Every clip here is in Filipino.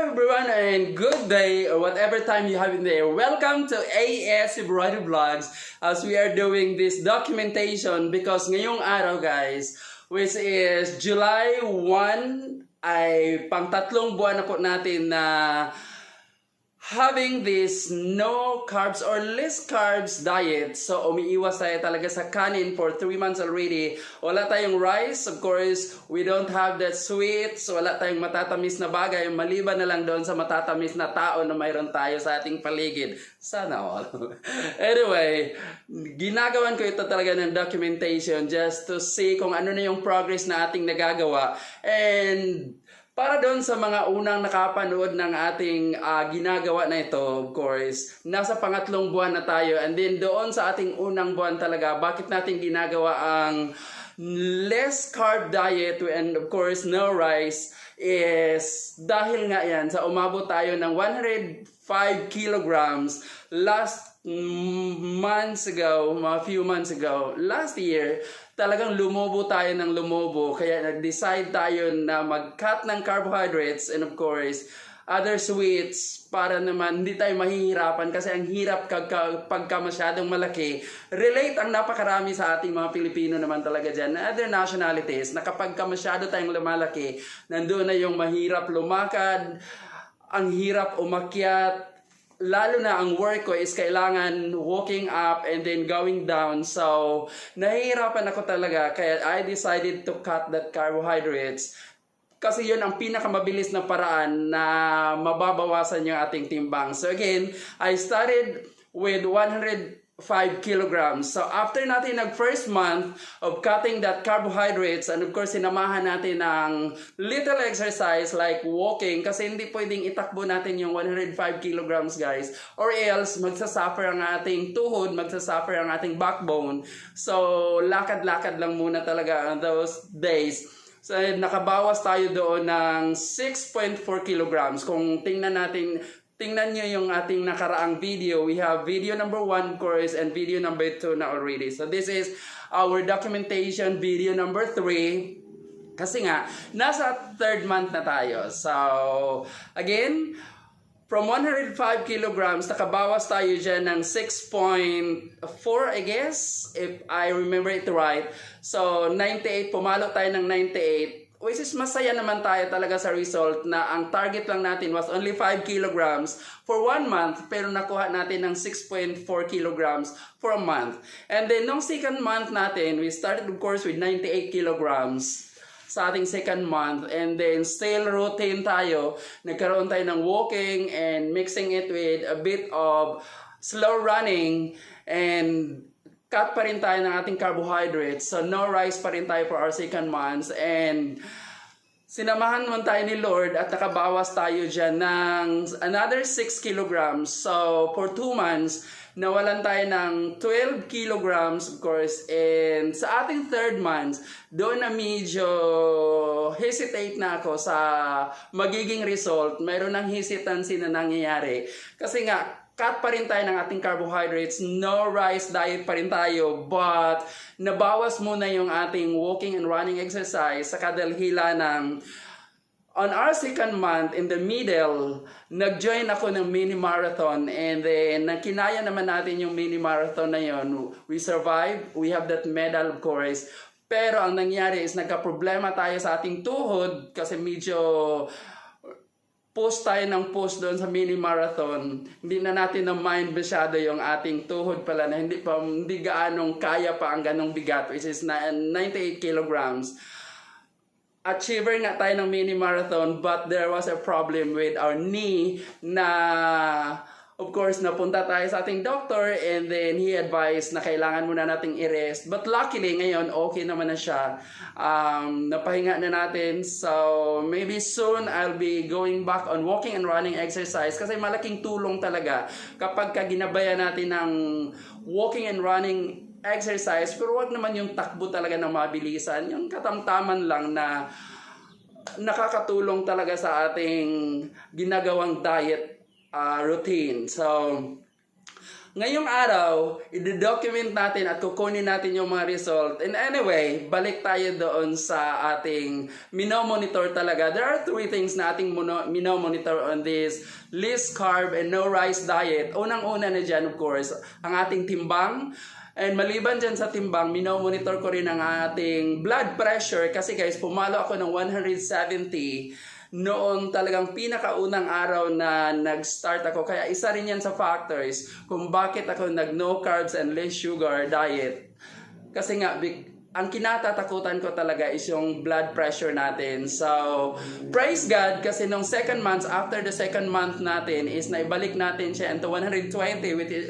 everyone and good day or whatever time you have in there. Welcome to AS Variety Vlogs as we are doing this documentation because ngayong araw guys, which is July 1, ay pang tatlong buwan na po natin na having this no carbs or less carbs diet. So umiiwas tayo talaga sa kanin for 3 months already. Wala tayong rice, of course, we don't have that sweets, wala tayong matatamis na bagay, maliban na lang doon sa matatamis na tao na mayroon tayo sa ating paligid. Sana all. Anyway, ginagawan ko ito talaga ng documentation just to see kung ano na yung progress na ating nagagawa. And para doon sa mga unang nakapanood ng ating ginagawa na ito, of course, nasa pangatlong buwan na tayo. And then doon sa ating unang buwan talaga, bakit natin ginagawa ang less carb diet and of course no rice is dahil nga yan sa umabot tayo ng 105 kilograms last months ago, mga few months ago, last year. Talagang lumobo tayo ng lumobo, kaya nag-decide tayo na mag-cut ng carbohydrates and of course, other sweets para naman hindi tayo mahihirapan kasi ang hirap pagka masyadong malaki. Relate ang napakarami sa ating mga Pilipino naman talaga dyan, other nationalities, na kapag masyado tayong lumalaki, nandun na yung mahirap lumakad, ang hirap umakyat, lalo na ang work ko is kailangan walking up and then going down. So, nahihirapan ako talaga. Kaya I decided to cut that carbohydrates. Kasi yun ang pinakamabilis na paraan na mababawasan yung ating timbang. So again, I started with 105 kilograms. So after natin nag-first month of cutting that carbohydrates, and of course, sinamahan natin ng little exercise like walking, kasi hindi pwedeng itakbo natin yung 105 kilograms, guys. Or else, magsasuffer ang ating tuhod, magsasuffer ang ating backbone. So, lakad-lakad lang muna talaga on those days. So, nakabawas tayo doon ng 6.4 kilograms. Kung tingnan nyo yung ating nakaraang video. We have video number 1, of course, and video number 2 na already. So this is our documentation video number 3. Kasi nga, nasa 3rd month na tayo. So, again, from 105 kilograms, nakabawas tayo dyan ng 6.4, I guess, if I remember it right. So, 98, pumalo tayo ng 98. Which is masaya naman tayo talaga sa result na ang target lang natin was only 5 kilograms for 1 month, pero nakuha natin ng 6.4 kilograms for a month. And then, nung second month natin, we started of course with 98 kilograms sa ating second month. And then, still routine tayo. Nagkaroon tayo ng walking and mixing it with a bit of slow running and cut pa rin tayo ng ating carbohydrates. So, no rice pa rin tayo for our second month. And sinamahan mo tayo ni Lord at nakabawas tayo dyan ng another 6 kilograms. So, for 2 months, nawalan tayo ng 12 kilograms, of course. And sa ating 3rd month, doon na medyo hesitate na ako sa magiging result. Mayroon ng hesitancy na nangyayari. Kasi nga, cut pa rin tayo ng ating carbohydrates, no rice diet pa rin tayo, but nabawas muna yung ating walking and running exercise sa kadalhila ng on our second month, in the middle, nag-join ako ng mini marathon and then kinaya naman natin yung mini marathon na yun. We survived, we have that medal of course, pero ang nangyari is nagka-problema tayo sa ating tuhod kasi medyo post tayo ng post doon sa mini marathon. Hindi na natin na-mind masyado yung ating tuhod pala na hindi gaanong kaya pa ang ganong bigat, which is 98 kilograms. Achiever nga tayo ng mini marathon, but there was a problem with our knee na of course, napunta tayo sa ating doctor and then he advised na kailangan muna nating i-rest. But luckily, ngayon, okay naman na siya. Napahinga na natin. So, maybe soon I'll be going back on walking and running exercise kasi malaking tulong talaga kapag ginabayan natin ng walking and running exercise. Pero wag naman yung takbo talaga ng mabilisan. Yung katamtaman lang na nakakatulong talaga sa ating ginagawang diet routine. So, ngayong araw, i-document natin at kukunin natin yung mga result. And anyway, balik tayo doon sa ating minomonitor talaga. There are 3 things na ating minomonitor on this least carb and no rice diet. Unang-una na dyan, of course, ang ating timbang. And maliban dyan sa timbang, minomonitor ko rin ang ating blood pressure kasi guys, pumalo ako ng 170 noong talagang pinakaunang araw na nag-start ako. Kaya isa rin yan sa factors kung bakit ako nag-no carbs and less sugar diet. Kasi nga, ang kinatatakutan ko talaga is yung blood pressure natin. So, praise God kasi nung second month, after the second month natin is naibalik natin siya into 120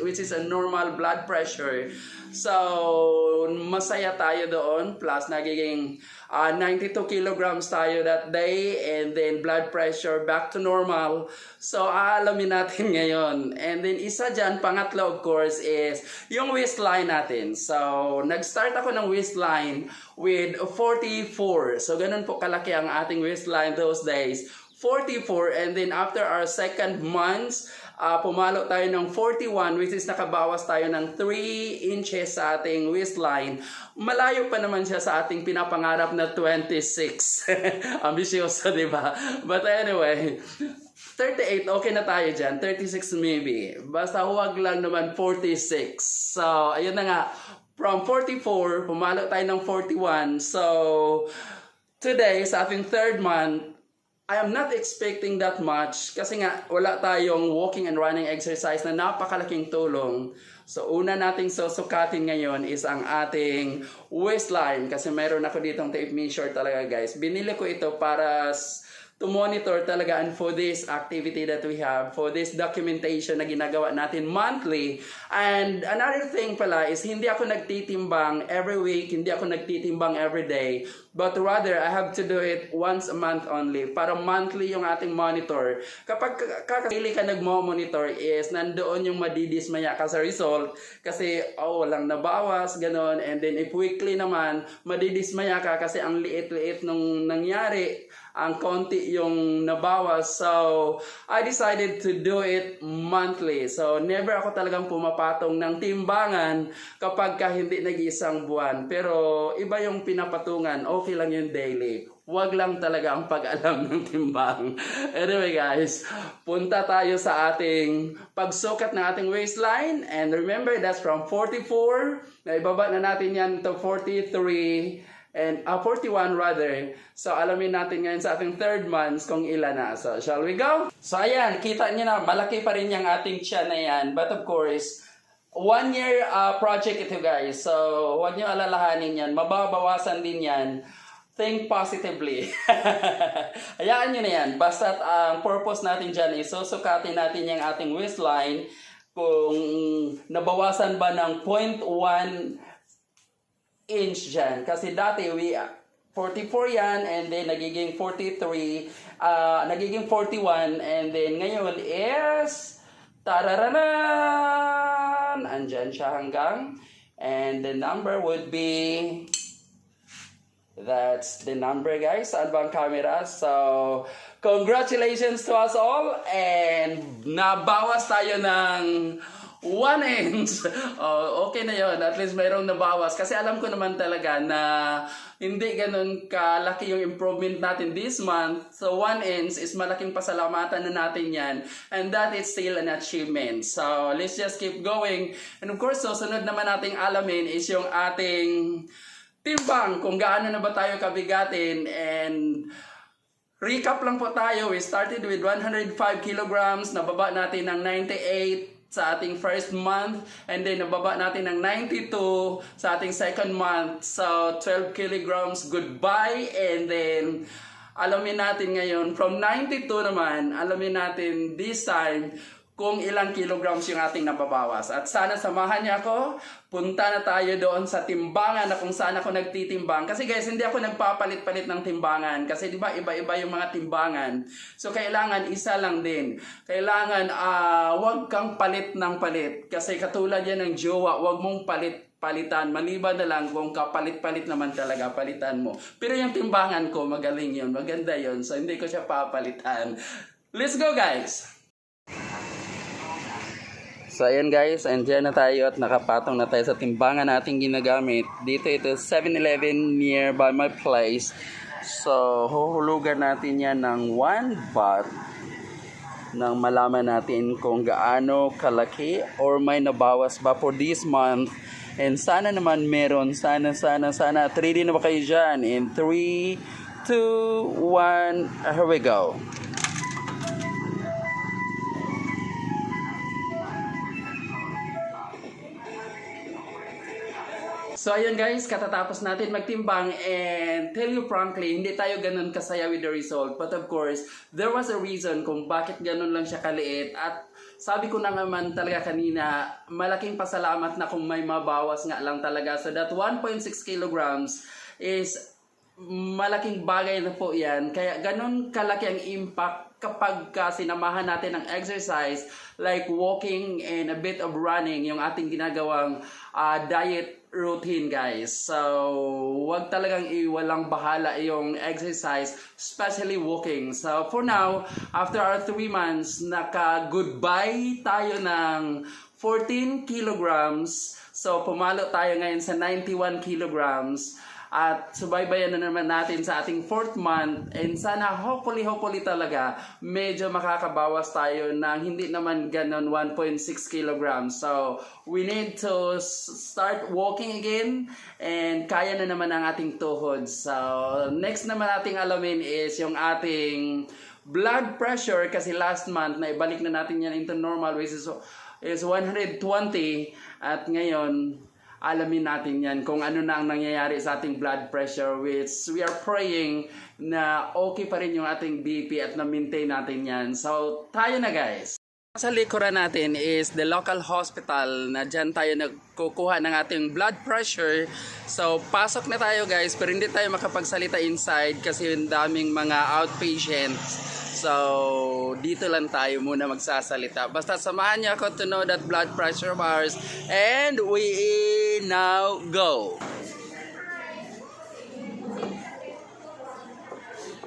which is a normal blood pressure. So, masaya tayo doon. Plus, nagiging 92 kilograms tayo that day. And then, blood pressure back to normal. So, aalamin natin ngayon. And then, isa dyan, pangatlo of course, is yung waistline natin. So, nag-start ako ng waistline with 44. So, ganun po kalaki ang ating waistline those days. 44. And then, after our second month, pumalo tayo ng 41 which is nakabawas tayo ng 3 inches sa ating waistline. Malayo pa naman siya sa ating pinapangarap na 26. Ambisyoso, di ba? But anyway, 38, okay na tayo dyan. 36 maybe. Basta huwag lang naman 46. So, ayun na nga. From 44, pumalo tayo ng 41. So, today, sa ating third month, I am not expecting that much kasi nga wala tayong walking and running exercise na napakalaking tulong. So una nating susukatin ngayon is ang ating waistline kasi mayroon ako ditong tape measure talaga guys. Binili ko ito para to monitor talaga and for this activity that we have, for this documentation na ginagawa natin monthly. And another thing pala is hindi ako nagtitimbang every week, hindi ako nagtitimbang every day, but rather I have to do it once a month only para monthly yung ating monitor. Kapag kakasili ka nagmo-monitor is nandoon yung madidismaya ka sa result kasi walang nabawas, ganon. And then if weekly naman, madidismaya ka kasi ang liit-liit nung nangyari, ang konti yung nabawas. So, I decided to do it monthly. So, never ako talagang pumapatong ng timbangan kapag hindi nag-iisang buwan. Pero, iba yung pinapatungan. Okay lang yung daily. Huwag lang talaga ang pag-alam ng timbang. Anyway guys, punta tayo sa ating pagsukat ng ating waistline. And remember, that's from 44. Naibaba na natin yan to 43. And 41 rather. So alamin natin ngayon sa ating third month kung ilan na. So shall we go? So ayan, kita niyo na malaki pa rin yung ating tiyan na yan. But of course, 1 year project ito guys. So huwag niyo alalahanin yan. Mababawasan din yan. Think positively. Hayaan nyo na yan. Basta ang purpose natin dyan is susukatin natin yung ating waistline kung nabawasan ba ng 0.1 inch dyan. Kasi dati 44 yan and then nagiging 43, nagiging 41 and then ngayon is tararanan! Andyan siya hanggang and the number would be that's the number guys. Saan ba ang camera? So, congratulations to us all and nabawas tayo ng 1 inch. Okay na yon. At least mayroong nabawas. Kasi alam ko naman talaga na hindi ganun kalaki yung improvement natin this month. So 1 inch is malaking pasalamatan na natin yan. And that is still an achievement. So let's just keep going. And of course, susunod naman nating alamin is yung ating timbang. Kung gaano na ba tayo kabigatin. And recap lang po tayo. We started with 105 kilograms. Nababa natin ng 98 sa ating first month and then nababa natin ng 92 sa ating second month. So 12 kilograms goodbye and then alamin natin ngayon from 92 naman, alamin natin this time kung ilang kilograms yung ating nababawas. At sana samahan niya ako, punta na tayo doon sa timbangan na kung saan ako nagtitimbang. Kasi guys, hindi ako nagpapalit-palit ng timbangan. Kasi di ba iba-iba yung mga timbangan. So kailangan isa lang din. Kailangan wag kang palit ng palit. Kasi katulad yan ng jowa, wag mong palitan. Maliban na lang kung kapalit-palit naman talaga, palitan mo. Pero yung timbangan ko, magaling yun. Maganda yun. So hindi ko siya papalitan. Let's go guys! So ayan guys, andyan na tayo at nakapatong na tayo sa timbangan nating ginagamit. Dito ito 7-Eleven nearby my place. So huhulugan natin yan ng 1 baht nang malaman natin kung gaano kalaki or may nabawas ba for this month. And sana naman meron, sana. At ready na ba kayo dyan? In 3, 2, 1, here we go. So ayun guys, katatapos natin magtimbang and tell you frankly, hindi tayo ganun kasaya with the result. But of course, there was a reason kung bakit ganun lang siya kaliit. At sabi ko na naman talaga kanina, malaking pasalamat na kung may mabawas nga lang talaga. So that 1.6 kilograms is malaking bagay na po yan. Kaya ganun kalaki ang impact kapag sinamahan natin ng exercise like walking and a bit of running, yung ating ginagawang diet routine guys. So wag talagang iwalang bahala yung exercise, especially walking. So for now, after our 3 months, naka-goodbye tayo ng 14 kilograms. So pumalo tayo ngayon sa 91 kilograms. At subaybayan na naman natin sa ating 4th month, and sana hopefully talaga medyo makakabawas tayo ng hindi naman ganon 1.6 kilograms. So we need to start walking again and kaya na naman ang ating tuhod. So next naman nating alamin is yung ating blood pressure, kasi last month na ibalik na natin yan into normal, which is 120, at ngayon alamin natin yan kung ano na ang nangyayari sa ating blood pressure, which we are praying na okay pa rin yung ating BP at na-maintain natin yan. So tayo na guys. Sa likuran natin is the local hospital na dyan tayo nagkukuha ng ating blood pressure. So pasok na tayo guys, pero hindi tayo makapagsalita inside kasi yung daming mga outpatients. So, dito lang tayo muna magsasalita. Basta samahan niyo ako to know that blood pressure of ours. And we now go.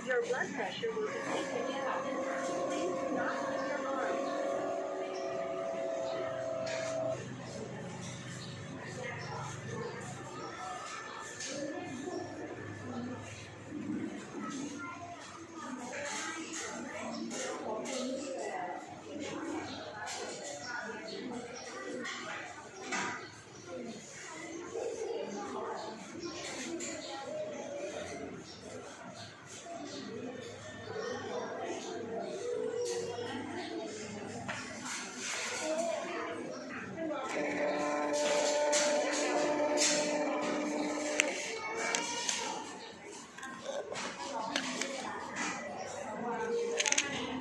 Your blood pressure will be taken down. Please not use your arm.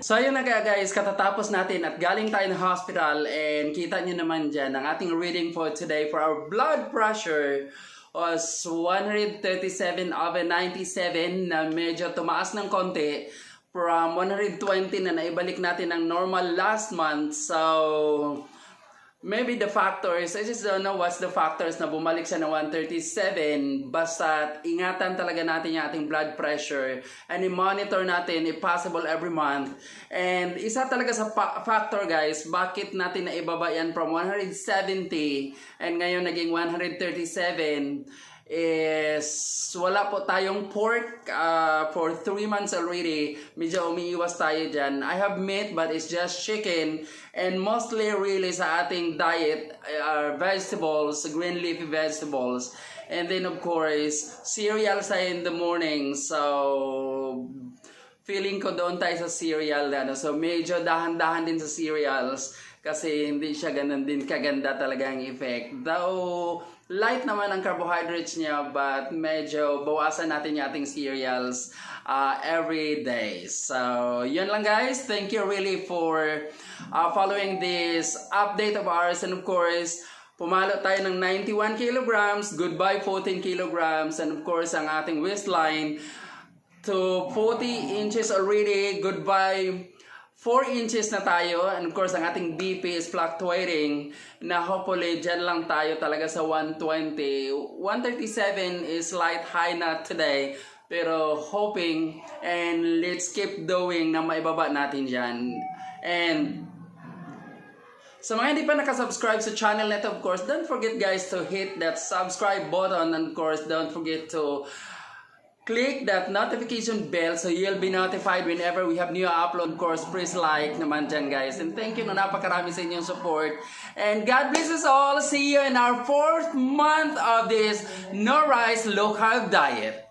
So ayun na guys, katatapos natin at galing tayo ng hospital, and kita nyo naman dyan ang ating reading for today for our blood pressure was 137/97 na medyo tumaas ng konti from 120 na naibalik natin ang normal last month. So maybe the factors, I just don't know what's the factors na bumalik siya ng 137. Basta ingatan talaga natin yung ating blood pressure and i-monitor natin if possible every month. And isa talaga sa factor guys, bakit natin naibaba yan from 170 and ngayon naging 137 is wala po tayong pork for 3 months already. Medyo umiiwas tayo dyan. I have meat but it's just chicken, and mostly really sa ating diet are vegetables, green leafy vegetables, and then of course cereals in the morning. So feeling ko doon tayo sa cereal, so medyo dahan-dahan din sa cereals kasi hindi siya ganun din kaganda talaga ang effect. Though light naman ang carbohydrates niya, but medyo bawasan natin yung ating cereals every day. So yun lang guys, thank you really for following this update of ours. And of course, pumalo tayo ng 91 kilograms, goodbye 14 kilograms, and of course ang ating waistline to 40 inches already, goodbye 4 inches na tayo, and of course ang ating BP is fluctuating na hopefully dyan lang tayo talaga sa 120. 137 is slight high na today, pero hoping and let's keep doing na maibaba natin dyan. And Sa mga hindi pa nakasubscribe sa channel nito, of course, don't forget guys to hit that subscribe button, and of course, don't forget to click that notification bell so you'll be notified whenever we have new upload. Of course, please like naman dyan guys. And thank you na napakarami sa inyong support. And God bless us all. See you in our 4th month of this no rice, low carb diet.